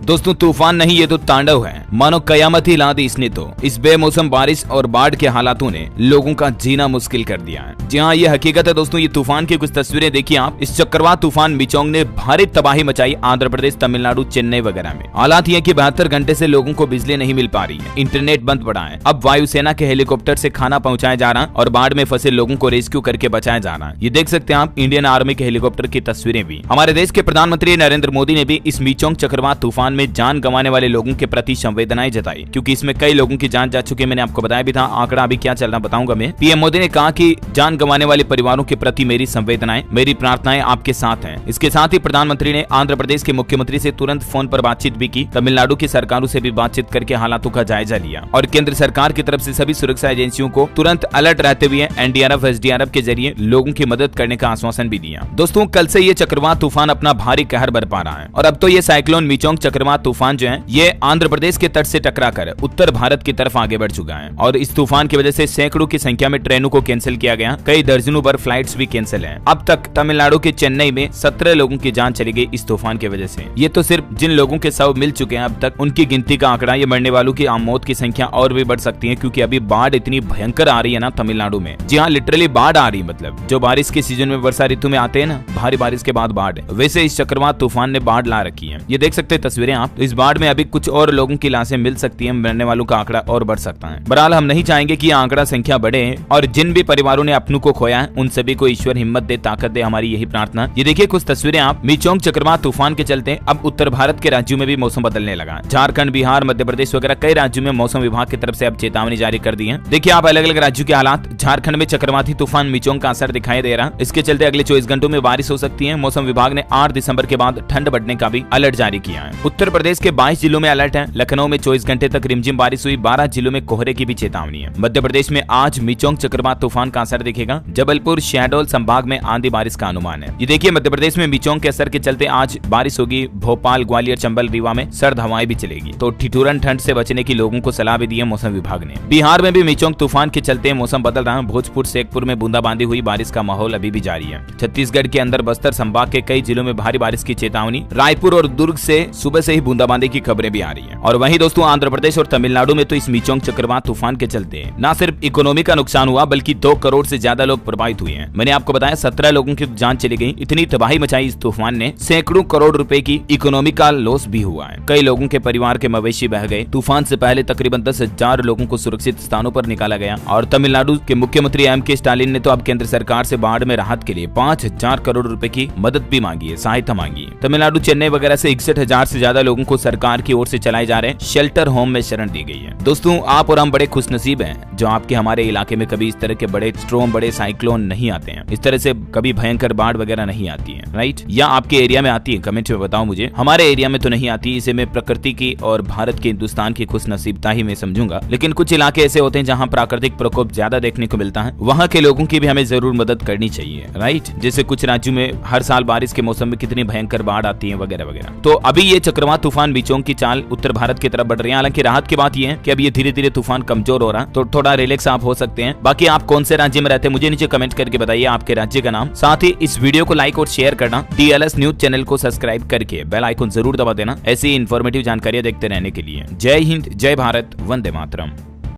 दोस्तों तूफान नहीं, ये तो तांडव है, मानो कयामत ही ला दी इसने तो। इस बेमौसम बारिश और बाढ़ के हालातों ने लोगों का जीना मुश्किल कर दिया है। जी हाँ, ये हकीकत है दोस्तों। ये तूफान की कुछ तस्वीरें देखिए आप। इस चक्रवात तूफान मिचोंग ने भारी तबाही मचाई आंध्र प्रदेश, तमिलनाडु, चेन्नई वगैरह में। हालात ये कि 72 घंटे से लोगों को बिजली नहीं मिल पा रही है, इंटरनेट बंद पड़ा है। अब वायुसेना के हेलीकॉप्टर से खाना पहुंचाया जा रहा और बाढ़ में फंसे लोगों को रेस्क्यू करके बचाया जा रहा है। ये देख सकते हैं आप इंडियन आर्मी के हेलीकॉप्टर की तस्वीरें भी। हमारे देश के प्रधानमंत्री नरेंद्र मोदी ने भी इस मिचोंग चक्रवात तूफान में जान गंवाने वाले लोगों के प्रति संवेदनाएं जताई, क्योंकि इसमें कई लोगों की जान जा चुकी है। मैंने आपको बताया भी था, आंकड़ा अभी क्या चल रहा बताऊंगा मैं। पीएम मोदी ने कहा कि जान गंवाने वाले परिवारों के प्रति मेरी संवेदनाएं, मेरी प्रार्थनाएं आपके साथ हैं। इसके साथ ही प्रधानमंत्री ने आंध्र प्रदेश के मुख्यमंत्री से तुरंत फोन पर बातचीत भी की, तमिलनाडु की सरकारों से भी बातचीत करके हालातों का जायजा लिया और केंद्र सरकार की तरफ से सभी सुरक्षा एजेंसियों को तुरंत अलर्ट रहते हुए एनडीआरएफ, एसडीआरएफ के जरिए लोगों की मदद करने का आश्वासन भी दिया। दोस्तों कल से ये चक्रवात तूफान अपना भारी कहर बरपा रहा है और अब तो ये साइक्लोन मिचोंग चक्रवात तूफान जो है ये आंध्र प्रदेश के तट से टकराकर उत्तर भारत की तरफ आगे बढ़ चुका है और इस तूफान की वजह से सैकड़ों की संख्या में ट्रेनों को कैंसिल किया गया, कई दर्जनों पर फ्लाइट्स भी कैंसिल हैं। अब तक तमिलनाडु के चेन्नई में 17 लोगों की जान चली गई इस तूफान की वजह से। ये तो सिर्फ जिन लोगों के शव मिल चुके हैं अब तक उनकी गिनती का आंकड़ा, ये मरने वालों की मौत की संख्या और भी बढ़ सकती है, क्योंकि अभी बाढ़ इतनी भयंकर आ रही है ना तमिलनाडु में। जी हाँ, लिटरली बाढ़ आ रही है। मतलब जो बारिश के सीजन में वर्षा ऋतु में आते हैं ना, भारी बारिश के बाद बाढ़, वैसे इस चक्रवात तूफान ने बाढ़ ला रखी है। ये देख सकते हैं तस्वीरें आप। इस बाढ़ में अभी कुछ और लोगों की लाशें मिल सकती है, मरने वालों का आंकड़ा और बढ़ सकता है। बहरहाल हम नहीं चाहेंगे कि आंकड़ा संख्या बढ़े और जिन भी परिवारों ने अपनों को खोया है उन सभी को ईश्वर हिम्मत दे, ताकत दे, हमारी यही प्रार्थना। ये देखिए कुछ तस्वीरें आप। मिचोंग चक्रवात तूफान के चलते अब उत्तर भारत के राज्यों में भी मौसम बदलने लगा। झारखंड, बिहार, मध्य प्रदेश वगैरह कई राज्यों में मौसम विभाग की तरफ से अब चेतावनी जारी कर दी है। देखिए आप अलग अलग राज्यों के हालात। झारखंड में चक्रवाती तूफान मिचोंग का असर दिखाई दे रहा, इसके चलते अगले 24 घंटों में बारिश हो सकती है। मौसम विभाग ने 8 दिसंबर के बाद ठंड बढ़ने का भी अलर्ट जारी किया है। उत्तर प्रदेश के 22 जिलों में अलर्ट है। लखनऊ में 24 घंटे तक रिमझिम बारिश हुई, 12 जिलों में कोहरे की भी चेतावनी है। मध्य प्रदेश में आज मिचोंग चक्रवात तूफान का असर दिखेगा। जबलपुर, शहडोल संभाग में आंधी बारिश का अनुमान है। ये देखिए मध्य प्रदेश में मिचोंग के असर के चलते आज बारिश होगी। भोपाल, ग्वालियर, चंबल, रीवा में सर्द हवाएं भी चलेगी, तो ठिठुरन ठंड से बचने की लोगों को सलाह भी दी है मौसम विभाग ने। बिहार में भी मिचोंग तूफान के चलते मौसम बदल रहा है। भोजपुर, शेखपुर में बूंदाबांदी हुई, बारिश का माहौल अभी भी जारी है। छत्तीसगढ़ के अंदर बस्तर संभाग के कई जिलों में भारी बारिश की चेतावनी। रायपुर और दुर्ग से सुबह से ही बूंदाबांदी की खबरें भी आ रही है। और वहीं दोस्तों आंध्र प्रदेश और तमिलनाडु में तो इस मिचोंग चक्रवात तूफान के चलते न सिर्फ इकोनॉमी का नुकसान हुआ बल्कि 2 करोड़ से ज्यादा लोग प्रभावित हुए हैं। मैंने आपको बताया 17 लोगों की जान चली गई। इतनी तबाही मचाई इस तूफान ने, सैकड़ों करोड़ रुपए की इकोनॉमी का लॉस भी हुआ है। कई लोगों के परिवार के मवेशी बह गए। तूफान से पहले तकरीबन 10,000 लोगों को सुरक्षित स्थानों पर निकाला गया और तमिलनाडु के मुख्यमंत्री एम.के. स्टालिन ने तो अब केंद्र सरकार से बाढ़ में राहत के लिए 5,000 करोड़ रुपए की मदद भी मांगी है, सहायता मांगी है। तमिलनाडु, चेन्नई वगैरह से 61,000 से ज्यादा लोगों को सरकार की ओर से चलाए जा रहे शेल्टर होम में शरण दी गई है। दोस्तों आप और हम बड़े खुशनसीब हैं जो आपके हमारे इलाके में कभी इस तरह के बड़े स्ट्रॉम, बड़े साइक्लोन नहीं आते हैं। इस तरह से कभी भयंकर बाढ़ वगैरह नहीं आती है, राइट? या आपके एरिया में आती है? कमेंट में बताओ मुझे। हमारे एरिया में तो नहीं आती। इसे मैं प्रकृति की और भारत के, हिंदुस्तान की खुशनसीबता ही मैं समझूंगा। लेकिन कुछ इलाके ऐसे होते हैं जहाँ प्राकृतिक प्रकोप ज्यादा देखने को मिलता है, वहाँ के लोगों की भी हमें जरूर मदद करनी चाहिए, राइट? जैसे कुछ राज्यों में हर साल बारिश के मौसम में कितनी भयंकर बाढ़ आती है वगैरह वगैरह। तो अभी ये चक्रवात तूफान मिचोंग की चाल उत्तर भारत की तरफ बढ़ रही है। हालांकि राहत की बात यह है कि अब ये धीरे धीरे तूफान कमजोर हो रहा, तो थोड़ा रिलैक्स आप हो सकते हैं। बाकी आप कौन से राज्य में रहते हैं मुझे नीचे कमेंट करके बताइए आपके राज्य का नाम। साथ ही इस वीडियो को लाइक और शेयर करना, DLS न्यूज चैनल को सब्सक्राइब करके बेल आइकन जरूर दबा देना ऐसी इन्फॉर्मेटिव जानकारियां देखते रहने के लिए। जय हिंद, जय भारत, वंदे मातरम।